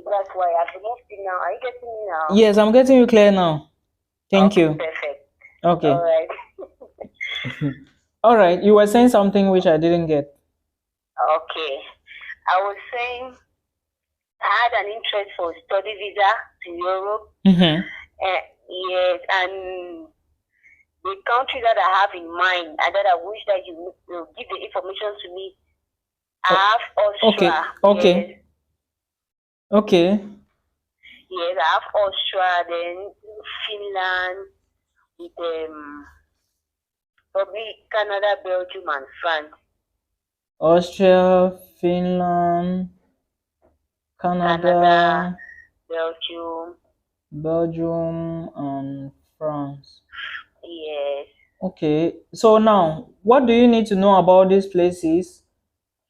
That's why I've removed it now. Are you getting me now? Yes, I'm getting you clear now. Thank Okay, you. perfect. Okay. All right. All right. You were saying something which I didn't get. Okay. I was saying I had an interest for study visa to Europe. Mm-hmm. Yes, and the country that I have in mind and that I wish that you will give the information to me. I have Austria. Okay. Yes. Okay. Yes, I have Austria, then Finland, with probably Canada, Belgium, and France. Austria, Finland, Canada, Belgium, and France. Yes. Okay. So now, what do you need to know about these places?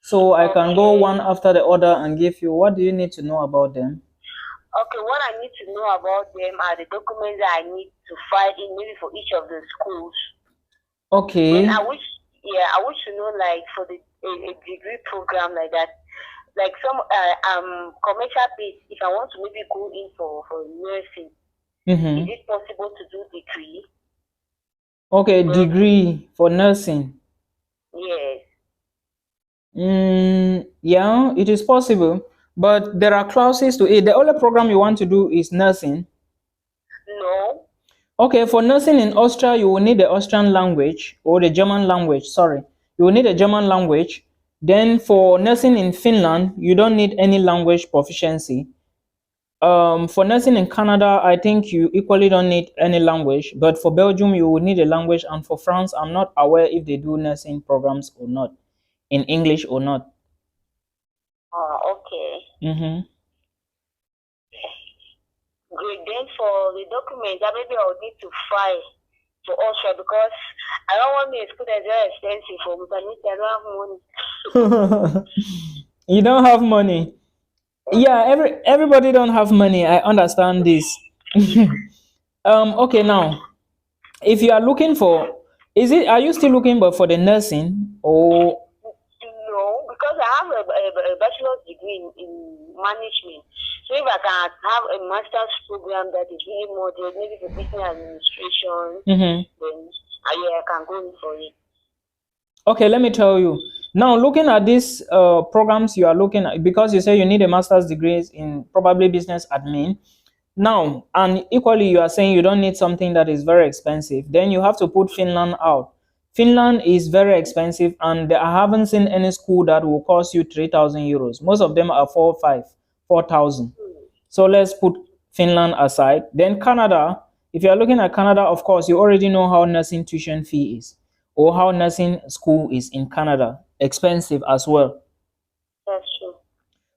So I can go one after the other and give you. What do you need to know about them? Okay, what I need to know about them are the documents that I need to file in maybe for each of the schools. Okay. Then I wish to know like for the a degree program like that, like some commercial base. If I want to maybe go in for nursing, is it possible to do degree? Okay, degree for nursing. Yes. Yeah, it is possible, but there are clauses to it. The only program you want to do is nursing. No. Okay, for nursing in Austria, you will need the Austrian language or the German language. Sorry, you will need a German language. Then for nursing in Finland, you don't need any language proficiency. For nursing in Canada, I think you equally don't need any language. But for Belgium, you will need a language, and for France, I'm not aware if they do nursing programs or not, in English or not. Okay. Mm-hmm. Great. Then for the documents, that maybe I'll need to file for Austria because I don't want the school that's very expensive for maternity. I don't have money. You don't have money. Yeah, everybody don't have money. I understand this. Okay, now if you are looking for, are you still looking but for the nursing or? No, because I have a bachelor's degree in management. So if I can have a master's program that is really moderate, maybe for business administration, then I can go in for it. Okay, let me tell you. Now, looking at these programs you are looking at, because you say you need a master's degree in probably business admin. Now, and equally, you are saying you don't need something that is very expensive. Then you have to put Finland out. Finland is very expensive, and I haven't seen any school that will cost you 3,000 euros. Most of them are 4,000. So let's put Finland aside. Then Canada, if you're looking at Canada, of course, you already know how nursing tuition fee is or how nursing school is in Canada. Expensive as well. That's true.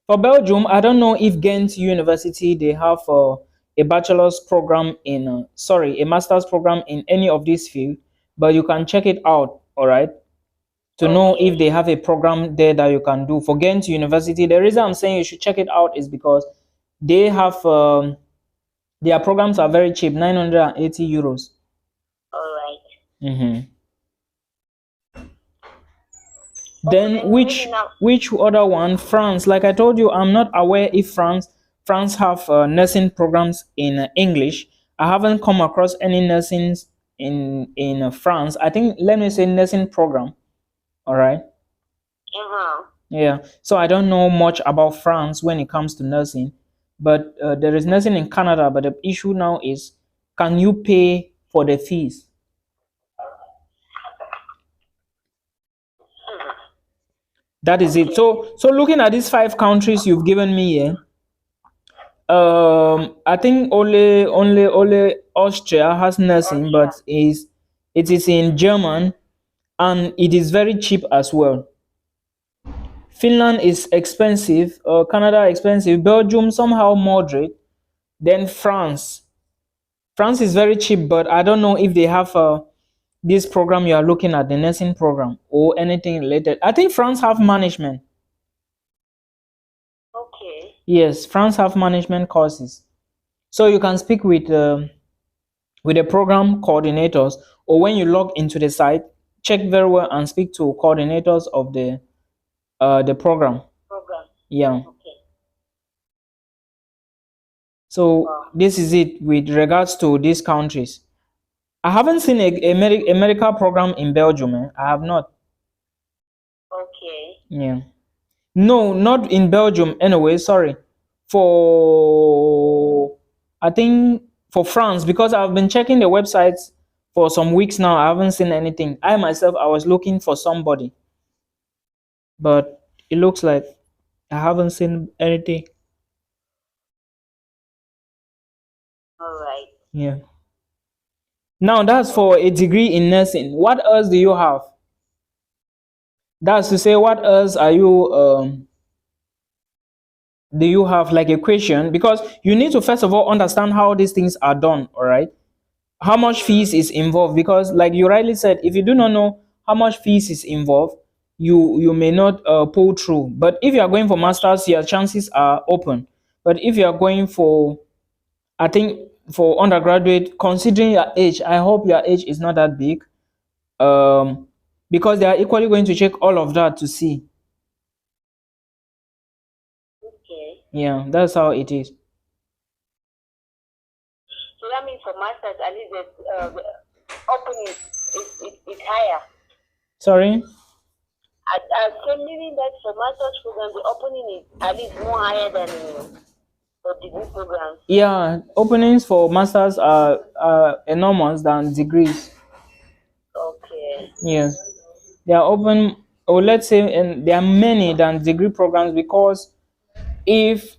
For Belgium, I don't know if Ghent University, they have a bachelor's program in, a master's program in any of these fields, but you can check it out, all right, to know if they have a program there that you can do. For Ghent University, the reason I'm saying you should check it out is because they have, their programs are very cheap, 980 euros. All right. Mm-hmm. Then which other one? France. Like I told you, I'm not aware if France have nursing programs in English. I haven't come across any nursing in France. I think, let me say, nursing program. All right. Yeah. So I don't know much about France when it comes to nursing, but there is nursing in Canada. But the issue now is, can you pay for the fees? That is it. So looking at these 5 countries you've given me here, I think only Austria has nursing, but it is in German and it is very cheap as well. Finland is expensive, Canada expensive, Belgium somehow moderate, then France. France is very cheap, but I don't know if they have this program you are looking at, the nursing program or anything related. I think France have management. Okay. Yes, France have management courses. So you can speak with the program coordinators, or when you log into the site, check very well and speak to coordinators of the program. Program. Yeah. Okay. So this is it with regards to these countries. I haven't seen a medical program in Belgium. I have not. Okay. Yeah. No, not in Belgium. Anyway, sorry. For I think for France, because I've been checking the websites for some weeks now. I haven't seen anything. I myself, I was looking for somebody, but it looks like I haven't seen anything. All right. Yeah. Now that's for a degree in nursing. What else do you have? That's to say, what else are you do you have like a question? Because you need to first of all understand how these things are done, all right? How much fees is involved? Because like you rightly said, if you do not know how much fees is involved, you may not pull through. But if you are going for masters, your chances are open. But if you are going for, I think, for undergraduate, considering your age, I hope your age is not that big, because they are equally going to check all of that to see. Okay. Yeah, that's how it is. So that means for masters, at least the opening is higher. Sorry. So meaning that for master's program, the opening is at least more higher than for degree programs. Yeah, openings for masters are enormous than degrees. Okay. Yes, they are open, or let's say, and there are many than degree programs, because if,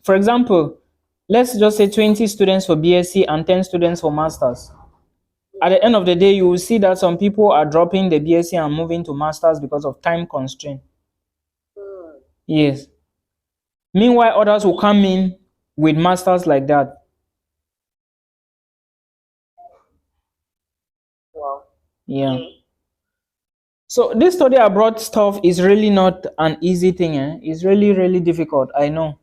for example, let's just say 20 students for BSc and 10 students for masters. At the end of the day, you will see that some people are dropping the BSc and moving to masters because of time constraint. Yes. Meanwhile, others will come in with masters like that. Wow. Yeah. Okay. So this study abroad stuff is really not an easy thing. It's really, really difficult. I know.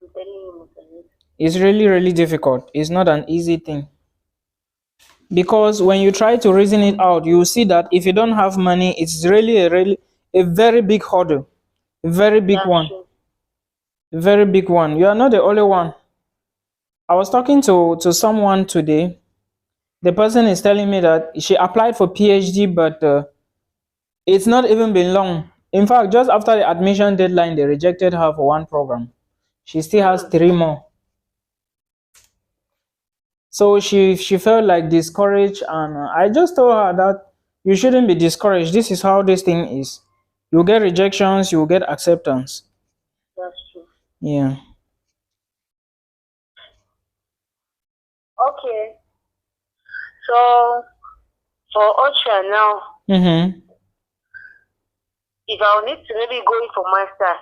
I'm telling you, Mr. Nick. It's really, really difficult. It's not an easy thing. Because when you try to reason it out, you see that if you don't have money, it's really a very big hurdle. A very big That's one. true. A very big one. You are not the only one. I was talking to someone today. The person is telling me that she applied for PhD, but it's not even been long. In fact, just after the admission deadline, they rejected her for one program. She still has 3 more. So she felt like discouraged, and I just told her that you shouldn't be discouraged. This is how this thing is. You get rejections, you get acceptance. That's true. Yeah. Okay. So for Austria now, Mm-hmm. if I need to maybe go in for masters,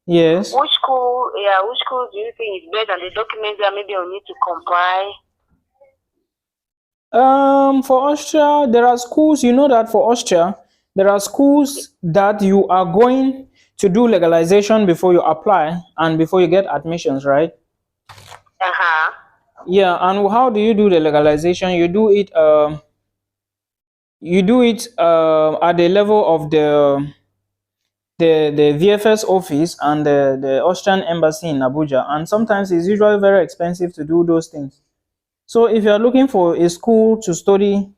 Yes. which school do you think is better than the documents that maybe I'll need to compile? For Austria, there are schools, you know that for Austria, there are schools that you are going to do legalization before you apply and before you get admissions, right? Uh-huh. Yeah, and how do you do the legalization? You do it at the level of the VFS office and the Austrian embassy in Abuja, and sometimes it's usually very expensive to do those things. So if you are looking for a school to study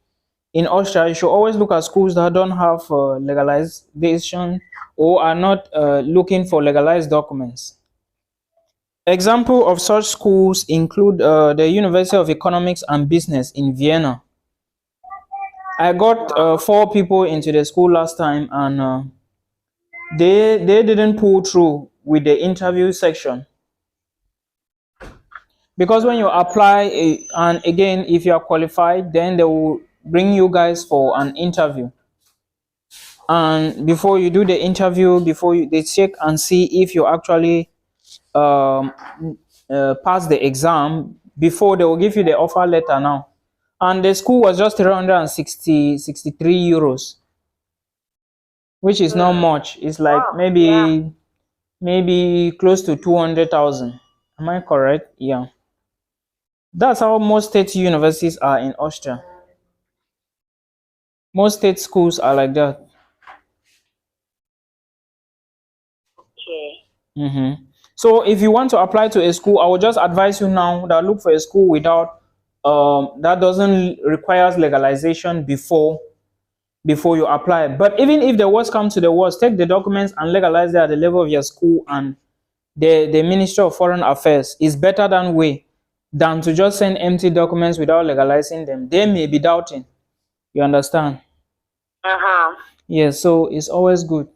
in Austria, you should always look at schools that don't have legalization or are not looking for legalized documents. Example of such schools include the University of Economics and Business in Vienna. I got 4 people into the school last time, and they didn't pull through with the interview section, because when you apply and again, if you are qualified, then they will bring you guys for an interview. And before you do the interview, they check and see if you actually um, pass the exam before they will give you the offer letter now. And the school was just 363 euros, which is not much. It's like Wow. maybe close to 200,000. Am I correct? Yeah. That's how most state universities are in Austria. Most state schools are like that. Okay. Mm-hmm. So if you want to apply to a school, I would just advise you now that look for a school without that doesn't requires legalization before you apply. But even if the worst comes to the worst, take the documents and legalize it at the level of your school and the Ministry of Foreign Affairs. Is better than to just send empty documents without legalizing them. They may be doubting. You understand? Yes, so it's always good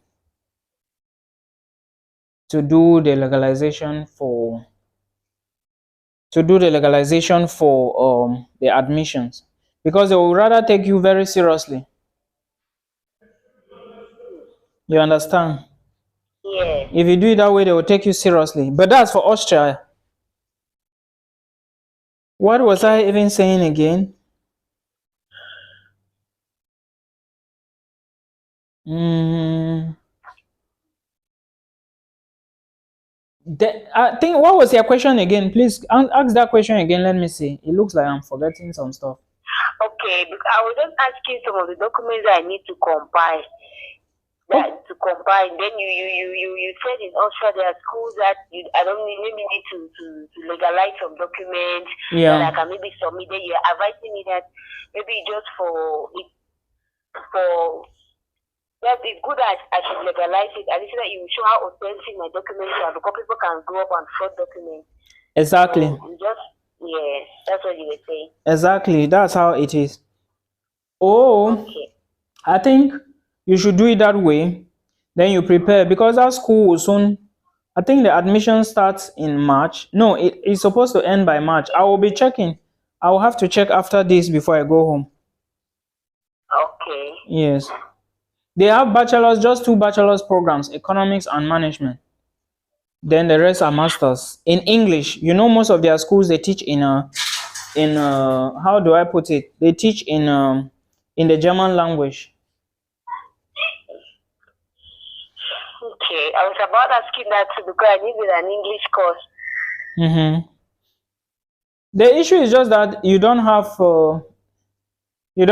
to do the legalization for the admissions, because they will rather take you very seriously. You understand? Yeah. If you do it that way, they will take you seriously. But that's for Austria. What was I even saying again? I think, what was your question again? Please ask that question again. Let me see. It looks like I'm forgetting some stuff. Okay, because I was just asking some of the documents that I need to compile. Then you said in Austria there are schools that I don't maybe need to legalize some documents that I can maybe submit. Then you're advising me that maybe just for that it's good that I should legalize it. And so that you show how authentic my documents are, because people can go up and fraud documents. Exactly. So that's what you were saying. Exactly. That's how it is. Okay. I think you should do it that way. Then you prepare, because that school will soon. I think the admission starts in March. No, it's supposed to end by March. I will be checking. I will have to check after this before I go home. Okay. Yes. They have bachelor's, just 2 bachelor's programs, economics and management. Then the rest are masters in English. You know, most of their schools they teach in how do I put it? They teach in the German language. Okay, I was about asking that too, because I needed an English course. The issue is just that you don't have you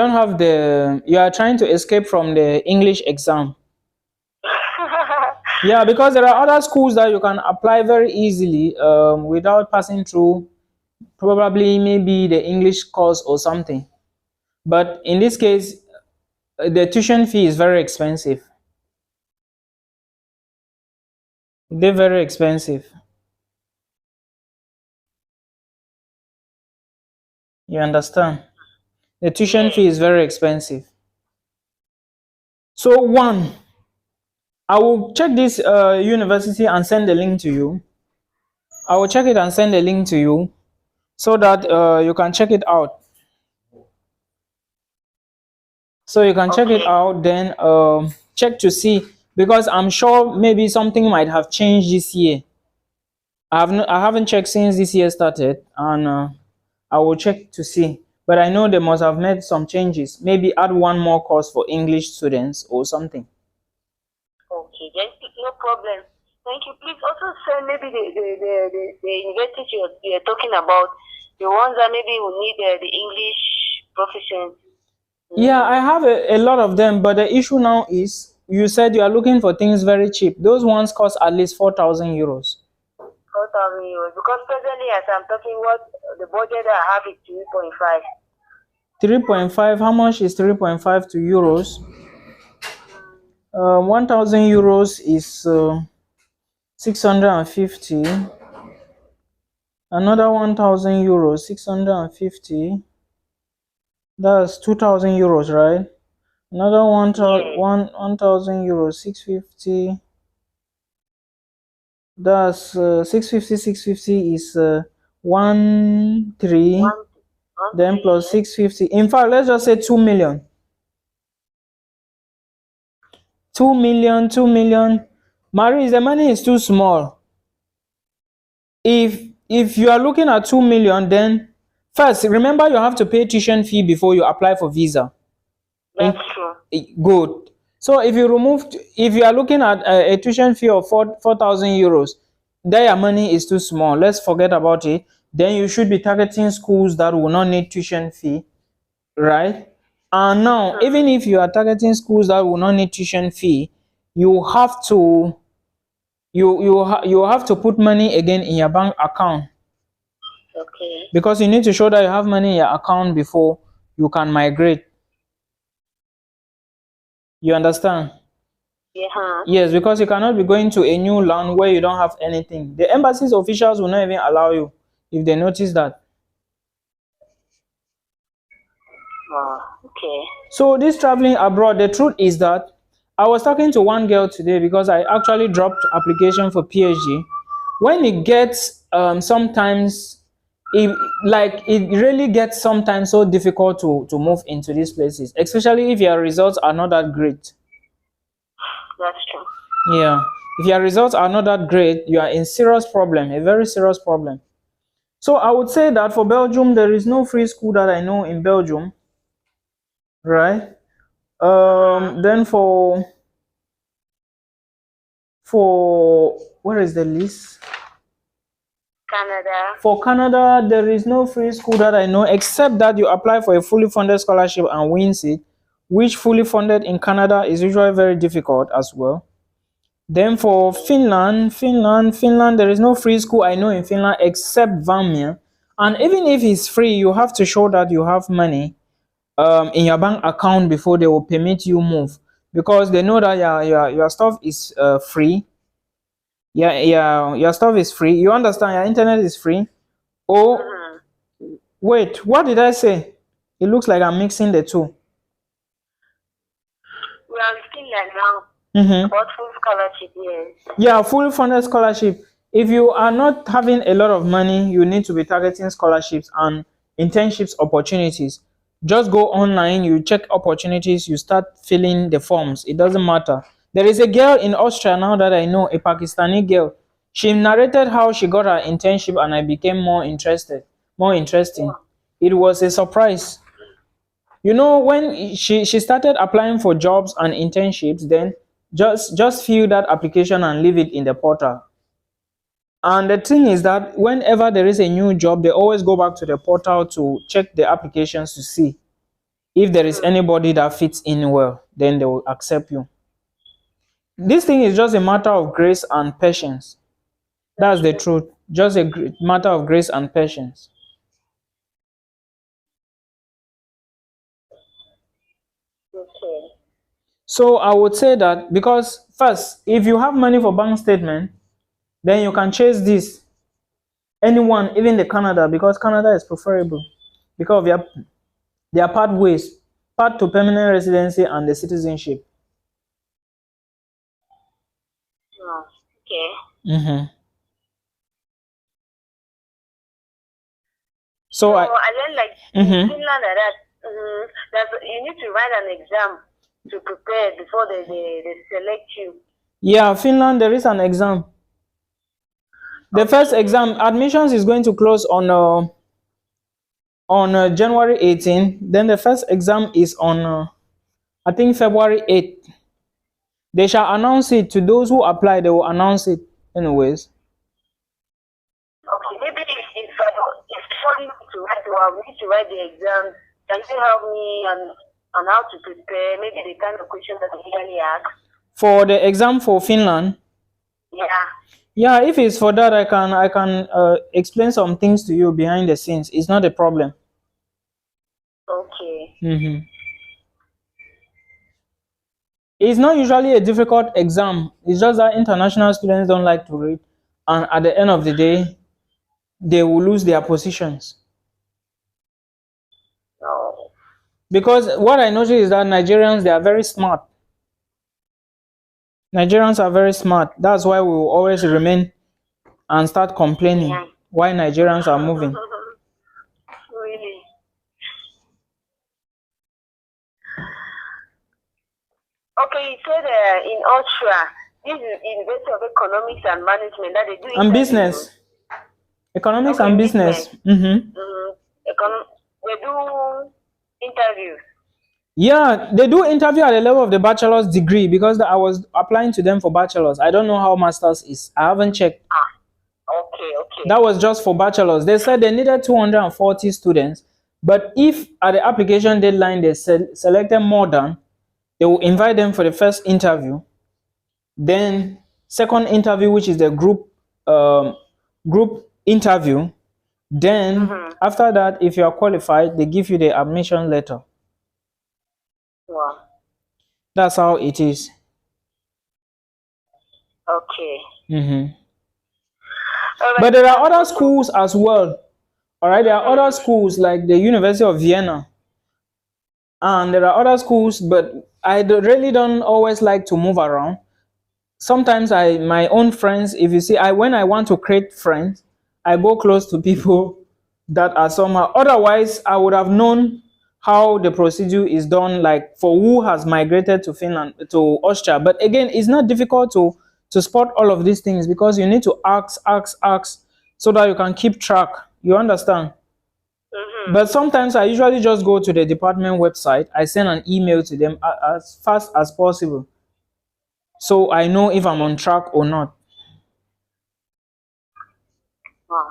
are trying to escape from the English exam. Yeah, because there are other schools that you can apply very easily without passing through probably maybe the English course or something. But in this case, the tuition fee is very expensive. They're very expensive. You understand? The tuition fee is very expensive. So I will check this university and send the link to you. I will check it and send the link to you so that you can check it out. So you can check it out, then check to see, because I'm sure maybe something might have changed this year. I haven't checked since this year started, and I will check to see. But I know they must have made some changes. Maybe add one more course for English students or something. Okay, then no problem. Thank you. Please also send maybe the university you're talking about, the ones that maybe will need the English proficiency. Yeah, I have a lot of them, but the issue now is you said you are looking for things very cheap. Those ones cost at least 4,000 euros. 4,000 euros, because presently as I'm talking, what the budget that I have is 3.5. 3.5. How much is 3.5 to euros? 1,000 euros is 650. Another 1,000 euros, 650. That's 2,000 euros, right? Another 1,000 euros, 650. That's 650 is 1,300. Then plus 650. In fact, let's just say 2 million. 2 million, 2 million. Marie, the money is too small. If you are looking at 2 million, then first remember you have to pay tuition fee before you apply for visa. That's true. Good. So if you are looking at a tuition fee of 4,000 euros, then your money is too small. Let's forget about it. Then you should be targeting schools that will not need tuition fee, right? And now, even if you are targeting schools that will not need tuition fee, you have to you have to put money again in your bank account. Okay. Because you need to show that you have money in your account before you can migrate. You understand? Yeah. Yes, because you cannot be going to a new land where you don't have anything. The embassy's officials will not even allow you if they notice that. Okay. So this traveling abroad, the truth is that I was talking to one girl today because I actually dropped application for PhD. When it gets sometimes it really gets sometimes so difficult to move into these places, especially if your results are not that great. That's true. Yeah. If your results are not that great, you are in serious problem, a very serious problem. So I would say that for Belgium, there is no free school that I know in Belgium, right? Then for where is the list? Canada. For Canada, there is no free school that I know except that you apply for a fully funded scholarship and wins it, which fully funded in Canada is usually very difficult as well. Then for Finland, there is no free school I know in Finland except Valmiera. And even if it's free, you have to show that you have money in your bank account before they will permit you move, because they know that your stuff is free. Yeah, your stuff is free. You understand? Your internet is free. Oh, wait, what did I say? It looks like I'm mixing the two. We are in Finland now. About full scholarship, yes. Yeah, fully funded scholarship. If you are not having a lot of money, you need to be targeting scholarships and internships opportunities. Just go online, you check opportunities, you start filling the forms. It doesn't matter. There is a girl in Austria now that I know, a Pakistani girl. She narrated how she got her internship and I became more interesting. It was a surprise. You know, when she started applying for jobs and internships, then just fill that application and leave it in the portal. And the thing is that whenever there is a new job, they always go back to the portal to check the applications to see if there is anybody that fits in well, then they will accept you. This thing is just a matter of grace and patience. That's the truth. Just a matter of grace and patience. Okay. So I would say that, because first, if you have money for bank statement, then you can chase this. Anyone, even the Canada, because Canada is preferable because of their pathways, path to permanent residency and the citizenship. Okay. So I learned like in Finland that you need to write an exam to prepare before they select you. Yeah, Finland, there is an exam. The first exam, admissions is going to close on January 18. Then the first exam is on I think February 8. They shall announce it to those who apply. They will announce it anyways. Okay, maybe if I need to write the exam, can you help me on how to prepare? Maybe the kind of questions that they usually ask. For the exam for Finland? Yeah. Yeah, if it's for that, I can explain some things to you behind the scenes. It's not a problem. Okay. It's not usually a difficult exam. It's just that international students don't like to read, and at the end of the day, they will lose their positions. No. Because what I noticed is that Nigerians, they are very smart. Nigerians are very smart. That's why we will always remain and start complaining why Nigerians are moving. Really? Okay, you said in Austria, this is University of Economics and Management that they do. And business. Economics and business. They do interviews. Yeah, they do interview at the level of the bachelor's degree, because I was applying to them for bachelor's. I don't know how master's is. I haven't checked. Okay. That was just for bachelor's. They said they needed 240 students, but if at the application deadline they selected more than, they will invite them for the first interview. Then second interview, which is the group interview. Then after that, if you are qualified, they give you the admission letter. Wow. That's how it is. Okay. But there are other schools as well. All right, there are other schools like the University of Vienna, and there are other schools, but I really don't always like to move around. Sometimes my own friends, if you see, when I want to create friends, I go close to people that are somehow. Otherwise, I would have known how the procedure is done, like for who has migrated to Finland, to Austria. But again, it's not difficult to spot all of these things because you need to ask so that you can keep track. You understand? But sometimes I usually just go to the department website. I send an email to them as fast as possible, so I know if I'm on track or not. Wow.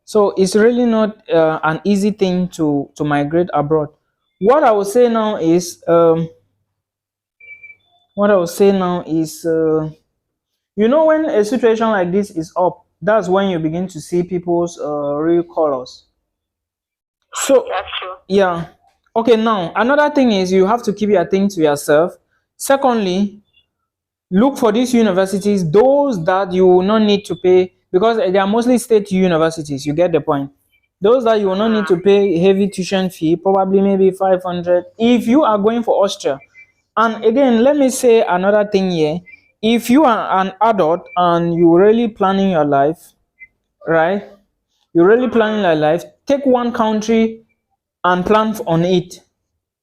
So it's really not an easy thing to migrate abroad. What I would say now is, when a situation like this is up, that's when you begin to see people's real colors. So That's true. yeah, okay. Now another thing is you have to keep your thing to yourself. Secondly, look for these universities, those that you will not need to pay, because they are mostly state universities. You get the point. Those that you will not need to pay heavy tuition fee, probably maybe 500, if you are going for Austria. And again, let me say another thing here. If you are an adult and you really planning your life, right? You're really planning your life, take one country and plan on it.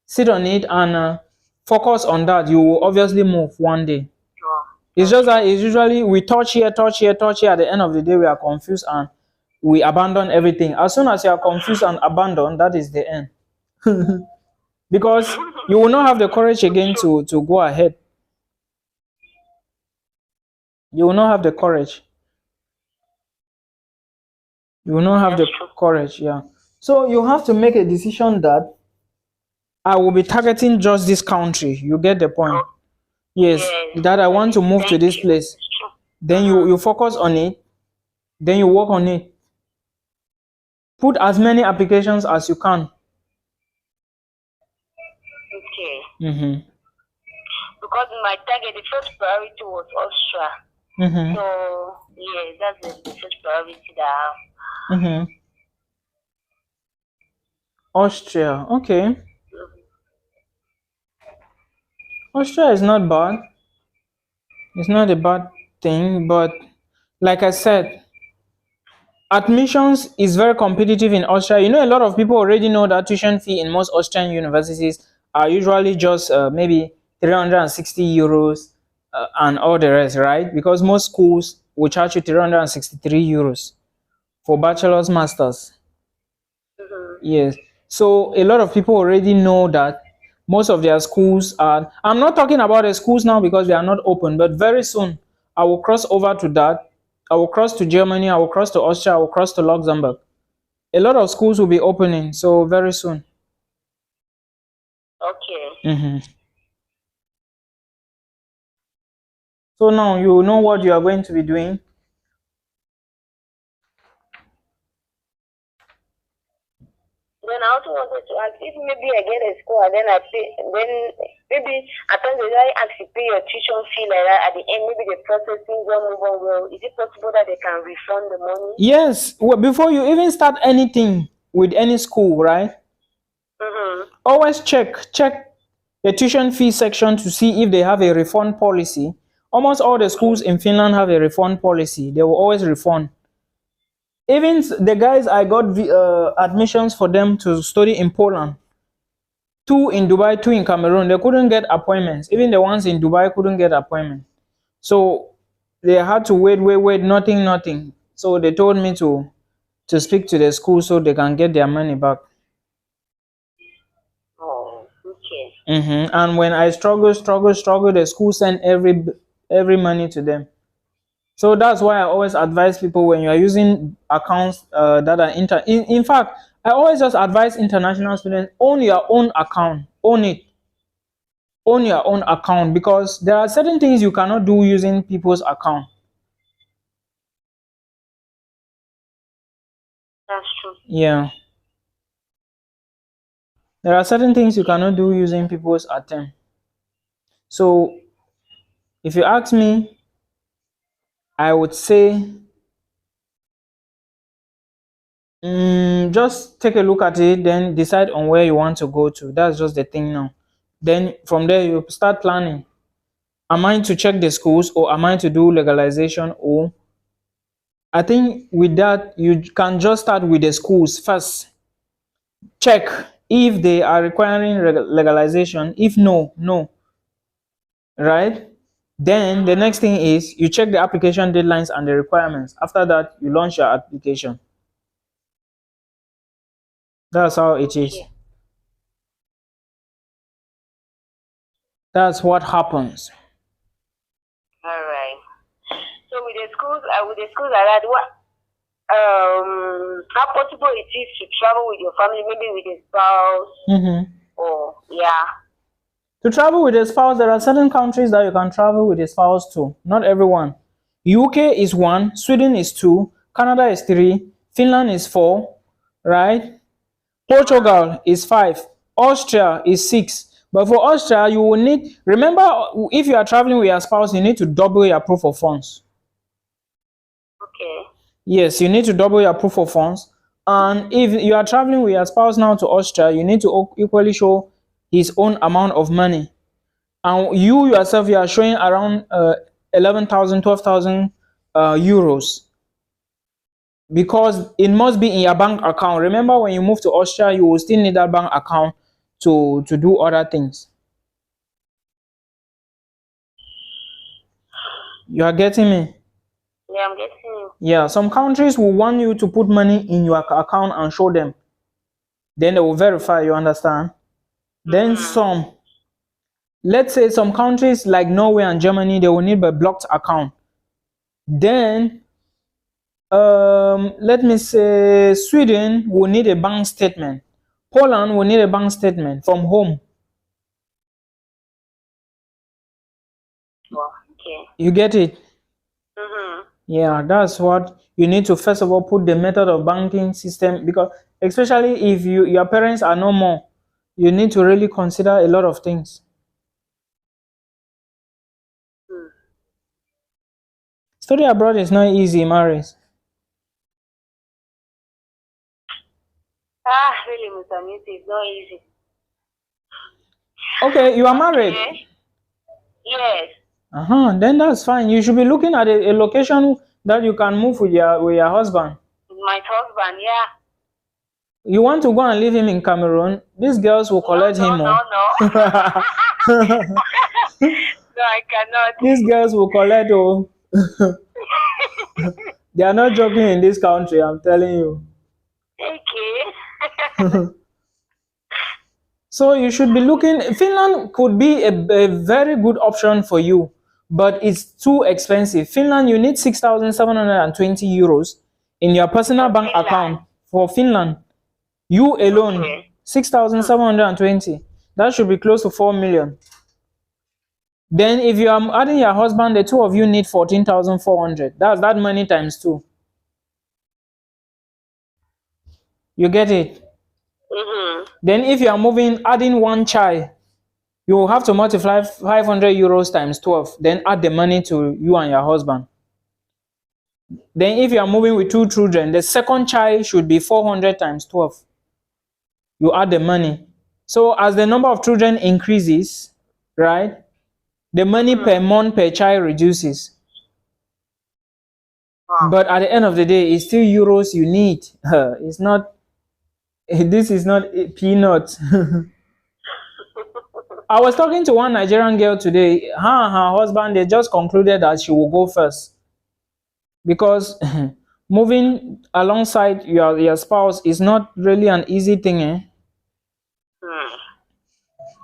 Sit on it and focus on that. You will obviously move one day. It's just that it's usually we touch here. At the end of the day, we are confused and we abandon everything. As soon as you are confused and abandoned, that is the end. Because you will not have the courage again to go ahead. You will not have the courage. You will not have the courage, yeah. So you have to make a decision that I will be targeting just this country. You get the point? Yes, that I want to move to this place. Then you focus on it. Then you work on it. Put as many applications as you can. Okay. Because my target, the first priority was Austria. So yeah, that's the first priority that I have. Austria, okay. Austria is not bad. It's not a bad thing, but like I said, admissions is very competitive in Austria. A lot of people already know that tuition fee in most Austrian universities are usually just maybe 360 euros and all the rest, right? Because most schools will charge you 363 euros for bachelor's, masters. Yes. So a lot of people already know that most of their schools are. I'm not talking about the schools now because they are not open, but very soon I will cross over to that. I will cross to Germany, I will cross to Austria, I will cross to Luxembourg. A lot of schools will be opening, so very soon. Okay. So now you know what you are going to be doing. Then I also wanted to ask if maybe I get a school and then I pay, then maybe at times they ask you pay your tuition fee like that. At the end, maybe the processing don't move on well. Is it possible that they can refund the money? Yes. Well, before you even start anything with any school, right? Always check the tuition fee section to see if they have a refund policy. Almost all the schools in Finland have a refund policy. They will always refund. Even the guys I got admissions for them to study in Poland, 2 in Dubai, 2 in Cameroon, they couldn't get appointments. Even the ones in Dubai couldn't get appointments. So they had to wait, nothing. So they told me to speak to the school so they can get their money back. Oh, okay. And when I struggle, the school sent every money to them. So that's why I always advise people when you are using accounts that are in fact, I always just advise international students, own your own account, own it. own your own account, because there are certain things you cannot do using people's account. That's true. Yeah. There are certain things you cannot do using people's account. So if you ask me, I would say just take a look at it, then decide on where you want to go to. That's just the thing now. Then from there you start planning. Am I to check the schools, or am I to do legalization? Or I think with that you can just start with the schools first. Check if they are requiring legalization. If no, no, right? Then the next thing is you check the application deadlines and the requirements. After that, you launch your application. That's how it is. Okay. That's what happens. All right. So with the schools, like that, what how possible it is to travel with your family, maybe with a spouse, or yeah. To travel with a spouse, there are certain countries that you can travel with a spouse to. Not everyone. UK is 1, Sweden is 2, Canada is 3, Finland is 4, right? Portugal is 5, Austria is 6. But for Austria, you will need, remember, if you are traveling with your spouse, you need to double your proof of funds. Okay. Yes, you need to double your proof of funds. And if you are traveling with your spouse now to Austria, you need to equally show his own amount of money. And you yourself, you are showing around 11,000, 12,000 euros, because it must be in your bank account. Remember, when you move to Austria, you will still need that bank account to do other things. You are getting me? Yeah, I'm getting you. Yeah, some countries will want you to put money in your account and show them. Then they will verify, you understand? Then some, let's say some countries like Norway and Germany, they will need a blocked account. Then let me say Sweden will need a bank statement. Poland will need a bank statement from home. Well, okay. You get it? Yeah, that's what you need to first of all put the method of banking system, because especially if your parents are no more, you need to really consider a lot of things. Study abroad is not easy, Maris. Really, Mr. Nisi, it's not easy. Okay, you are married? Okay. Yes. Then that's fine. You should be looking at a location that you can move with your husband. My husband, yeah. You want to go and leave him in Cameroon? These girls will collect him. No. No, I cannot. These girls will collect. They are not joking in this country, I'm telling you. Okay. So you should be looking. Finland could be a very good option for you, but it's too expensive. Finland, you need 6,720 euros in your personal bank account for Finland. You alone, okay. 6,720. That should be close to 4 million. Then if you are adding your husband, the two of you need 14,400. That's that money times 2. You get it? Then if you are moving, adding one child, you will have to multiply 500 euros times 12. Then add the money to you and your husband. Then if you are moving with 2 children, the second child should be 400 times 12. You add the money. So as the number of children increases, right, the money per month per child reduces. But at the end of the day, it's still euros you need. It's not, this is not peanuts. I was talking to one Nigerian girl today. Her and her husband, they just concluded that she will go first. Because moving alongside your spouse is not really an easy thing.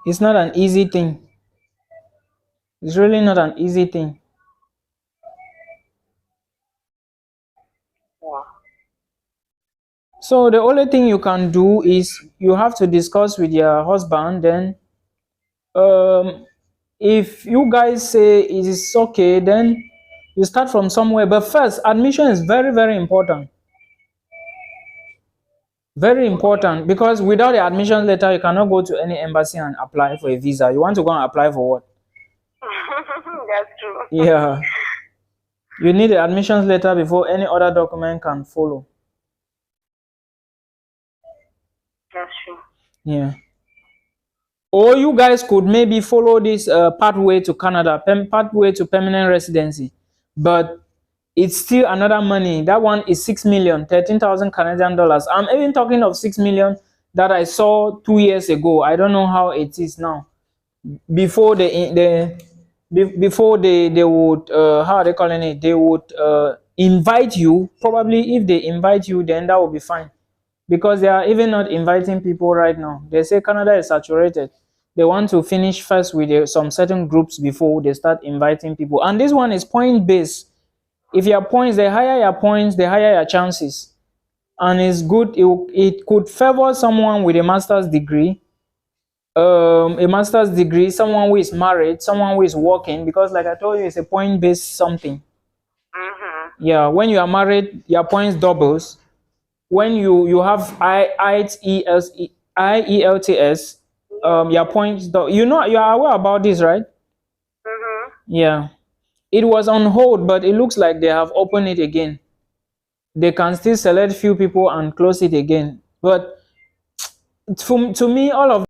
It's not an easy thing. It's really not an easy thing. So the only thing you can do is you have to discuss with your husband. Then if you guys say it is okay, then you start from somewhere. But first, admission is very, very important. Very important, because without the admission letter, you cannot go to any embassy and apply for a visa. You want to go and apply for what? That's true. Yeah. You need the admissions letter before any other document can follow. That's true. Yeah. Or you guys could maybe follow this pathway to Canada, pathway to permanent residency. But it's still another money. That one is 6 million, 13,000 Canadian dollars. I'm even talking of 6 million that I saw 2 years ago. I don't know how it is now. Before before they would how are they calling it? They would invite you. Probably if they invite you, then that will be fine. Because they are even not inviting people right now. They say Canada is saturated. They want to finish first with some certain groups before they start inviting people. And this one is point based. If your points, they higher your points, they higher your chances. And it's good. It could favor someone with a master's degree, someone who is married, someone who is working, because like I told you, it's a point based something. Yeah, when you are married, your points doubles. When you have IELTS, your points you are aware about this, right? Yeah, it was on hold, but it looks like they have opened it again. They can still select few people and close it again, but to me all of